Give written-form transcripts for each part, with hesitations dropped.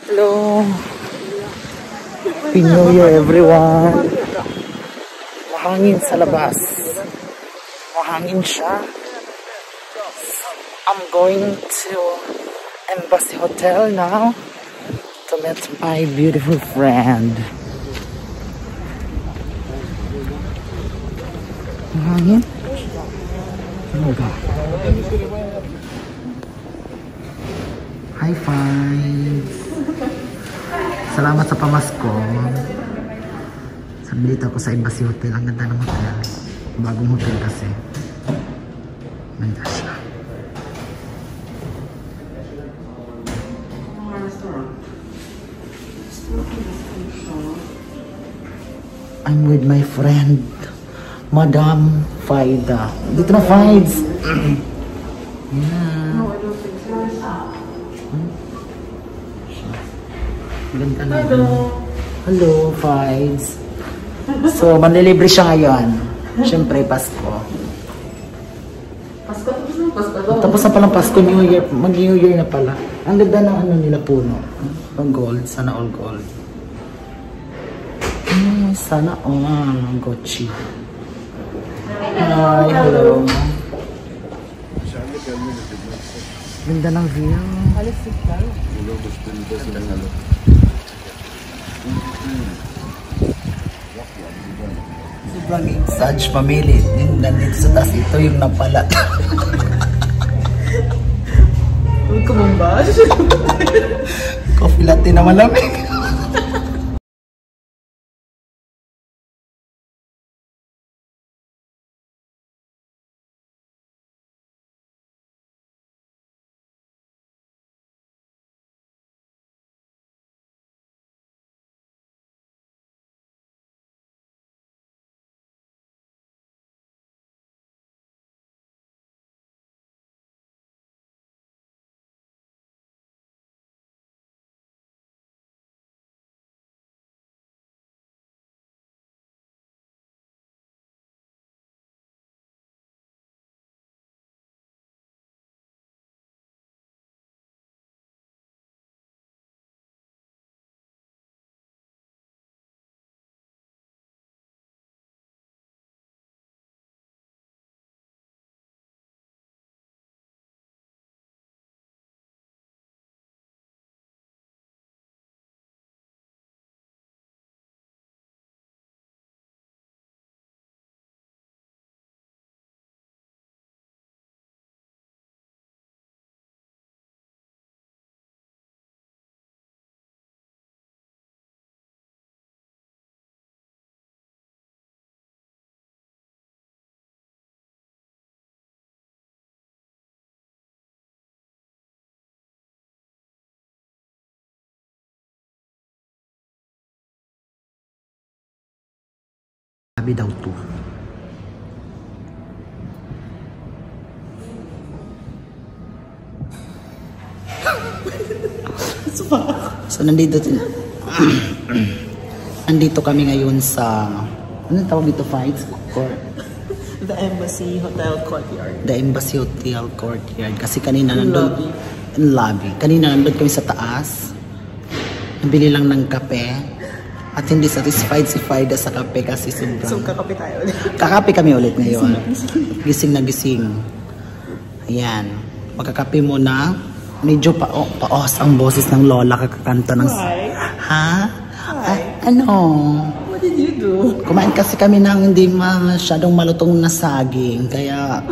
Hello. Happy New Year, everyone. Mahangin sa labas. Mahangin siya. I'm going to Embassy Hotel now to meet my beautiful friend. Mahangin? Oh God. Hi, Fives. Salamat sa pamasko. Sabi dito ako sa Embassy Hotel. Ang ganda ng hotel. Bagong hotel kasi. Ganda siya. I'm with my friend, Madam Faida. Dito na, Fives. Yeah. Ganda na. Hello, Fives. So, manlilibre siya ngayon. Siyempre, Pasko. Tapos na palang Pasko, New Year. Mag-New Year na pala. Ang ganda ng ano nila puno. Ang gold. Sana all gold. Sana all. Gucci. Hi, hello. Ganda ng view. Sobrang exage pamili. Nandito sa taas ito yung napala. Huwag ka mong Coffee latte na malamig. Sabi daw to. So nandito nandito kami ngayon sa anong tawag dito, Fights Court? The Embassy Hotel Courtyard. The Embassy Hotel Courtyard. Kasi kanina nandun lobby. Kanina nandun kami sa taas. Nabili lang ng kape. At hindi satisfied si Faida sa kape kasi sobrang... So, kakape tayo ulit. Kakape kami ulit ngayon. Gising na gising. Ayan. Magkakape muna. Medyo paos ang boses ng lola kakakanta ng... Why? Ha? Why? Ano? What did you do? Kumain kasi kami ng hindi masyadong malutong na saging. Kaya...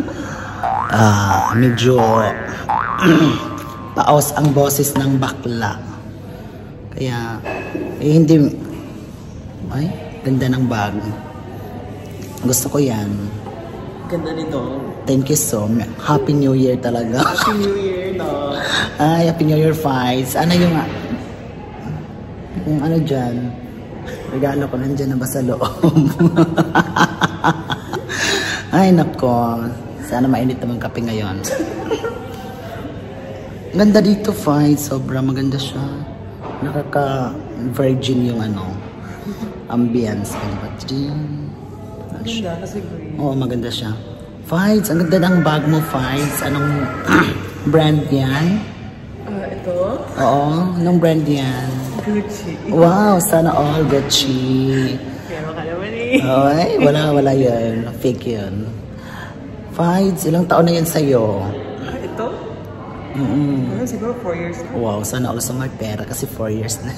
medyo... paos ang boses ng bakla. Kaya... hindi... Ay, ganda ng bag. Gusto ko yan. Ganda nito. Thank you so much. Happy New Year talaga. Happy New Year, no? Ay, Happy New Year, Fights. Ano yung ano dyan? Regalo ko nandyan na ba sa loob? Ay, nako. Sana mainit naman kape ngayon. Ganda dito, Fights. Sobrang maganda siya. Nakaka-virgin yung ano. Ambience. Maganda kasi green. Oo, maganda siya. Fights, ang ganda ng bag mo, Fights. Anong brand yan? Ito? Oo, anong brand yan? Gucci. Wow, sana all Gucci. Pero ka naman eh. Ay, wala yan. Fake yan. Fides, ilang taon na yan sa'yo? Ito? Mm-mm. Ano, siguro 4 years na. Wow, sana all sa mga pera kasi 4 years na.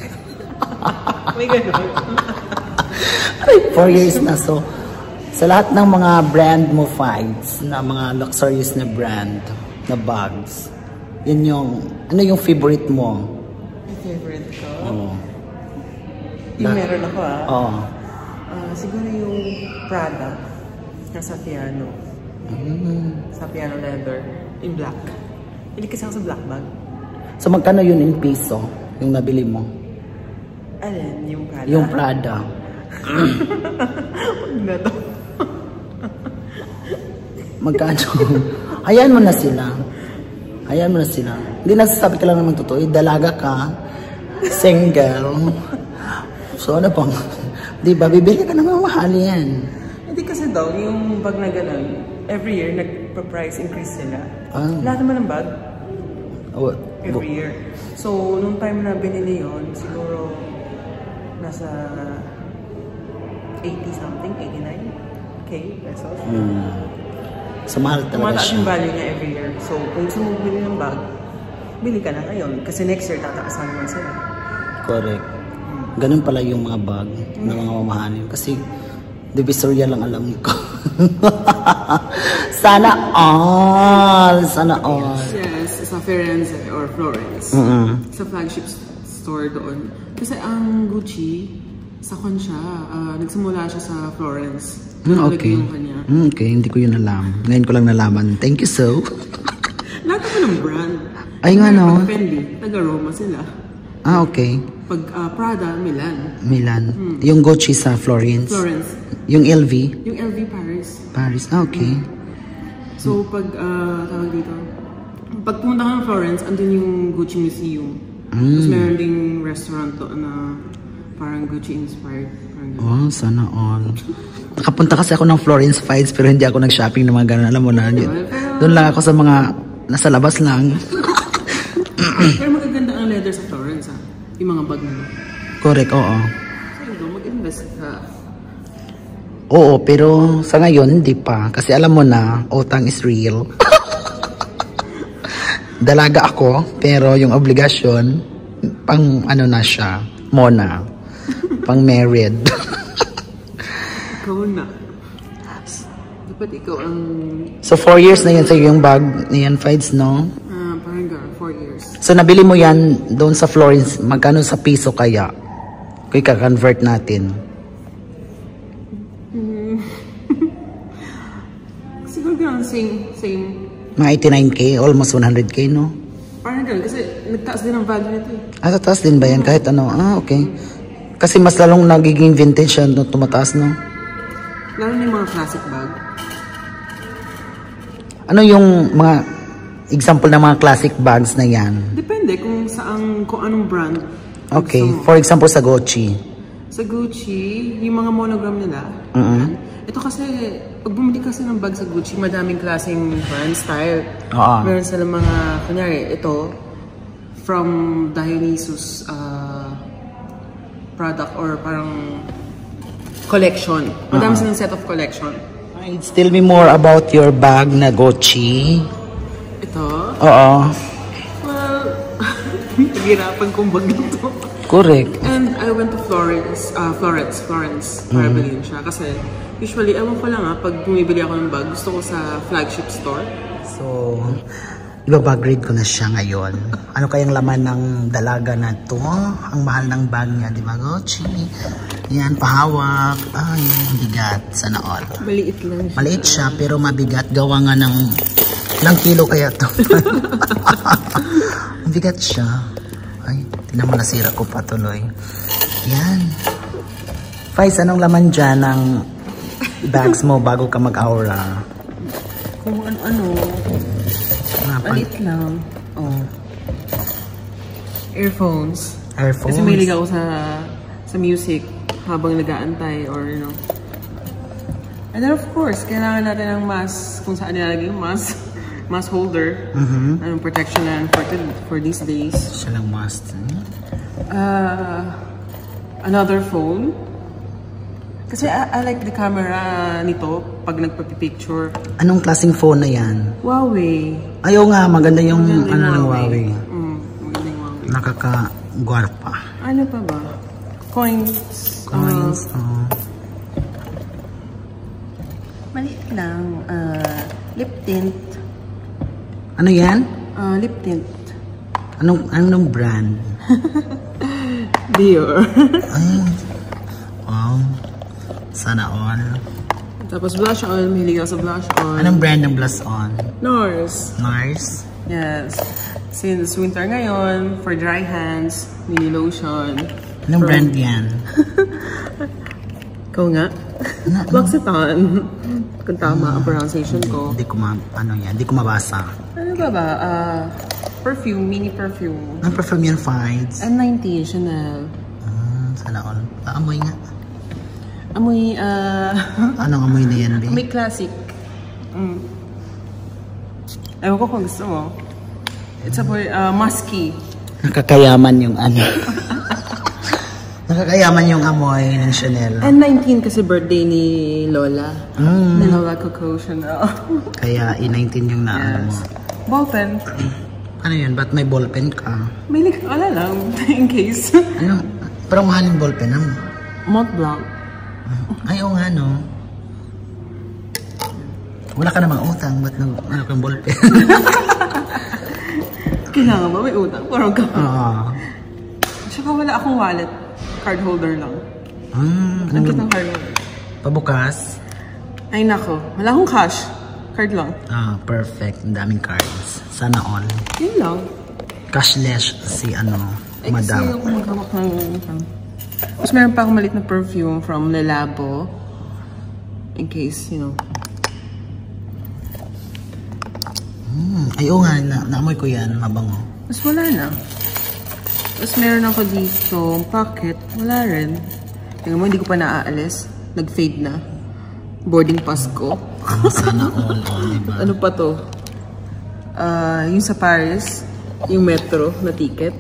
May ganun. Ay, 4 years na. So, sa lahat ng mga brand mo Fides, na mga luxurious na brand, na bags, yan yung, ano yung favorite mo? Yung favorite ko? Oo. Yung meron ako Oo. Siguro yung Prada. Nasa piano. Sa piano leather. In black. Hindi kasi ako sa black bag. So, magkano yun in piso, yung nabili mo? Alin? Yung Prada? Yung Prada. Huwag na to. Magkano? Hayaan mo na sila. Hayaan mo na sila. Hindi nasasabi ka lang naman totoo. Dalaga ka. Single. So ano pang? Di ba? Bibili ka ng mamahal yan. Hindi kasi daw, yung bag na ganun, every year, nagpa-price increase sila. Ah. Lahat naman ng bag, Oh, every year. So, nung time na binili yun, siguro, nasa 80-something, 89K pesos. So mahal talaga Tumataas siya. yung value niya every year. So, kung gusto mo bili ng bag, bili ka na ngayon. Kasi next year, tataasan naman sila. Correct. Ganun pala yung mga bag na mga mamahalin. Kasi Divisoria lang alam ko. Sana all! Sana all! Yes, sa Firenze or Florence. Sa flagship store doon. Kasi ang Gucci, sa kwan siya, nagsimula siya sa Florence. Okay. Okay, hindi ko yun alam. Ngayon ko lang nalaman. Thank you so. Lahat naman ng brand. Ay nga no. Pag Fendi, taga-Roma sila. Ah, okay. Pag Prada, Milan. Milan. Yung Gucci sa Florence. Florence. Yung LV. Yung LV Paris. Paris. Ah, okay. So, pag, tawag dito, pag pumunta ka ng Florence, andun yung Gucci Museum. Tapos meron ding restaurant doon na parang Gucci-inspired. Oh, sana all. Nakapunta kasi ako ng Florence Fides pero hindi ako nag-shopping ng mga ganun. Alam mo na. Doon lang ako sa mga nasa labas lang. Pero magaganda ang leather sa Florence, ha? Yung mga bag na. Correct, oo. So, mag-invest ka. Oo, pero sa ngayon, hindi pa. Kasi alam mo na, utang is real. Dalaga ako, pero yung obligasyon, pang ano na siya, mona. Pang married. Ikaw na. Dapat ikaw ang... So 4 years na yan sa yung bag niyan, Fides, no? Parang 4 years. So nabili mo yan doon sa Florence, magkano sa piso kaya? Kung ika-convert natin. Siguro ganun, same. Mga 89K, almost 100K, no? Parang ganun, kasi nagtaas din ang value nito eh. Ah, tataas din ba yan? Kahit ano? Ah, okay. Kasi mas lalong nagiging vintage yan, no? Tumataas, no? Lalo na yung mga classic bag. Ano yung mga example ng mga classic bags na yan? Depende kung anong brand. Okay, gusto mo. for example sa Gucci. Sa Gucci, yung mga monogram nila. Ito kasi, pag bumili kasi ng bag sa Gucci, madaming klaseng brand style. Meron sila mga, kunyari, ito, from Dionysus product or parang collection. Madami silang set of collection. Tell me more about your bag na Gucci. Ito? Oo. Well, naghirapan kong bag nito. Correct. And I went to Florence para bilhin siya. Kasi usually, ewan ko lang pag bumibili ako ng bag, gusto ko sa flagship store. So, ibabag-grade ko na siya ngayon. Ano kayang laman ng dalaga na to? Ang mahal ng bag niya, di ba, Gucci? Yan, pahawak. Ay, bigat. Sana all. Maliit lang siya. Maliit siya, pero mabigat. Gawa nga ng ilang kilo kaya to. Bigat siya. Ay, tinan mo, nasira ko pa tuloy. Yan. Faiz, anong laman dyan ng bags mo bago ka mag-aura? Kung ano-ano. Maliit lang. Oh. Earphones. Earphones? Kasi mahilig ako sa music habang nag-aantay or And then of course, kailangan natin ng mask kung saan nilalagay yung mask. mask holder. Anong protection na for these days. Siya lang must. Another phone. Kasi I like the camera nito pag nagpa-picture. Anong klaseng phone na yan? Huawei. Ayaw nga, maganda yung ano ng Huawei. Maganda yung Huawei. Nakaka-gwarpa. Ano pa ba? Coins. Maliit lang. Lip tint. Ano yan? Lip tint. Anong brand? Dior. Ay. Wow. Sana all. Tapos blush on. Mahilig ako sa blush on. Anong brand ng blush on? NARS. NARS? Yes. Since winter ngayon, for dry hands, mini lotion. Anong brand yan? Ikaw nga? L'Occitane. Kung tama ang pronunciation ko. Hindi ko mabasa. Ano ba? Perfume, mini perfume. Anong perfume yan, Fides? M19, Chanel. Sana all. Paamoy nga. Amoy, Anong amoy na yan, Bi? amoy classic. Ewan ko kung gusto mo. It's a musky. Nakakayaman yung Nakakayaman yung amoy ng Chanel. M19 kasi birthday ni Lola. Ni Lola Coco Chanel. Kaya E19 yung naano mo. Ballpen. Ano yun? Ba't may ballpen ka? May wala lang. In case. Parang mahaling ballpen mo. Mont Blanc. Ay, oo nga, no? Wala ka namang utang. Ba't kang ballpen? Kailangan ba? May utang? Parang ka. Tsaka wala akong wallet. Card holder lang. Ang cute ng card holder. Pabukas? Ay, nako. Wala akong cash. Card lang. Perfect. Ang daming cards. Sana all. Yun lang. Cashless si madam. Kasi ako maghawak ng... Tapos meron pa akong malit na perfume from Le Labo. In case, Ay, oo nga. Naamoy ko yan. Mabango. Tapos wala na. Tapos meron ako dito pocket. Wala rin. Tingnan mo, hindi ko pa naaalis. Nag-fade na. Boarding pass ko. Sana all, diba? Ano pa to? Yung sa Paris, yung metro na ticket.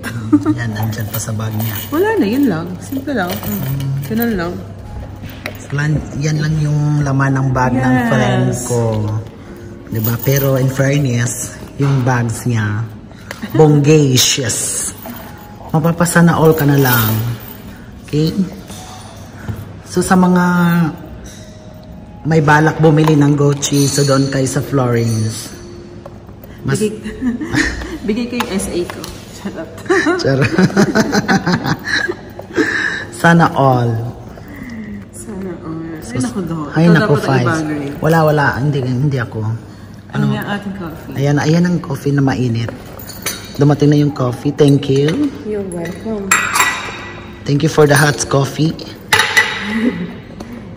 Yan, nandyan pa sa bag niya. Wala na, yun lang. Simple lang. Ganun lang. Yan lang yung laman ng bag ng friend ko. Diba? Pero in fairness, yung bags niya, bongacious. Mapapasa na all ka na lang. Okay? So sa mga may balak bumili ng Gucci, so doon kayo sa Florence. Bigay ko yung SA ko. Charot. Charot. Sana all. Sana all. Ay, naku doon. Ay, naku, Fides. Wala. Hindi ako. Ano yung ating coffee? Ayan ang coffee na mainit. Dumating na yung coffee. Thank you. You're welcome. Thank you for the hot coffee.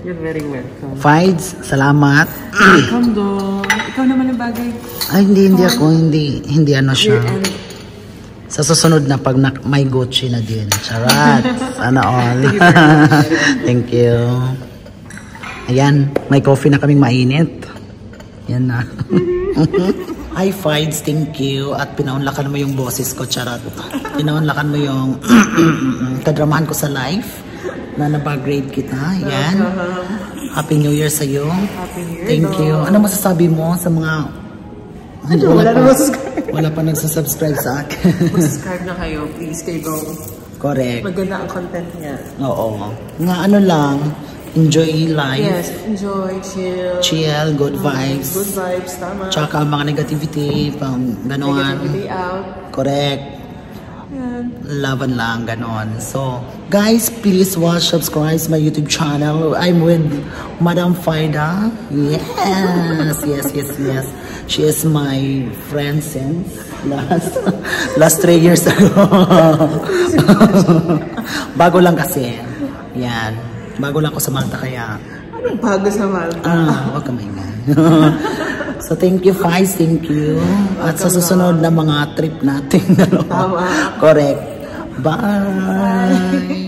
You're very welcome. Fides, salamat. Welcome doon. Ikaw naman ang bagay. Ay, hindi ako. Hindi ano siya. Sa susunod na pag may Gucci na din. Charat. Sana all. Thank you. Ayan, may coffee na kaming mainit. Yan na. Hi, Fides. Thank you. At pinaunlakan mo yung boses ko. Charat. Pinaunlakan mo yung kadramahan ko sa life. Na nabag-grade kita. Yan. Happy New Year sa'yo. Happy New Year. Thank you. Ano masasabi mo sa mga... Wala pa nagsasubscribe sa akin. Mag-subscribe na kayo. Please, kayo go. Correct. Maganda ang content niya. Oo. Nga ano lang, enjoy life. Yes, enjoy, chill. Chill, good vibes. Good vibes, tama. Tsaka ang mga negativity, pang gano'n. Negativity out. Correct. Yan. Laban lang, ganon. So, guys, please watch, subscribe my YouTube channel. I'm with Madam Faida. Yes. She is my friend since last 3 years ago. Bago lang kasi. Yan. Bago lang ako sa Malta kaya. Anong bago sa Malta? Huwag ka maingay. So, thank you, Fides. Thank you. At sa susunod na mga trip natin. Tama. Correct. Bye.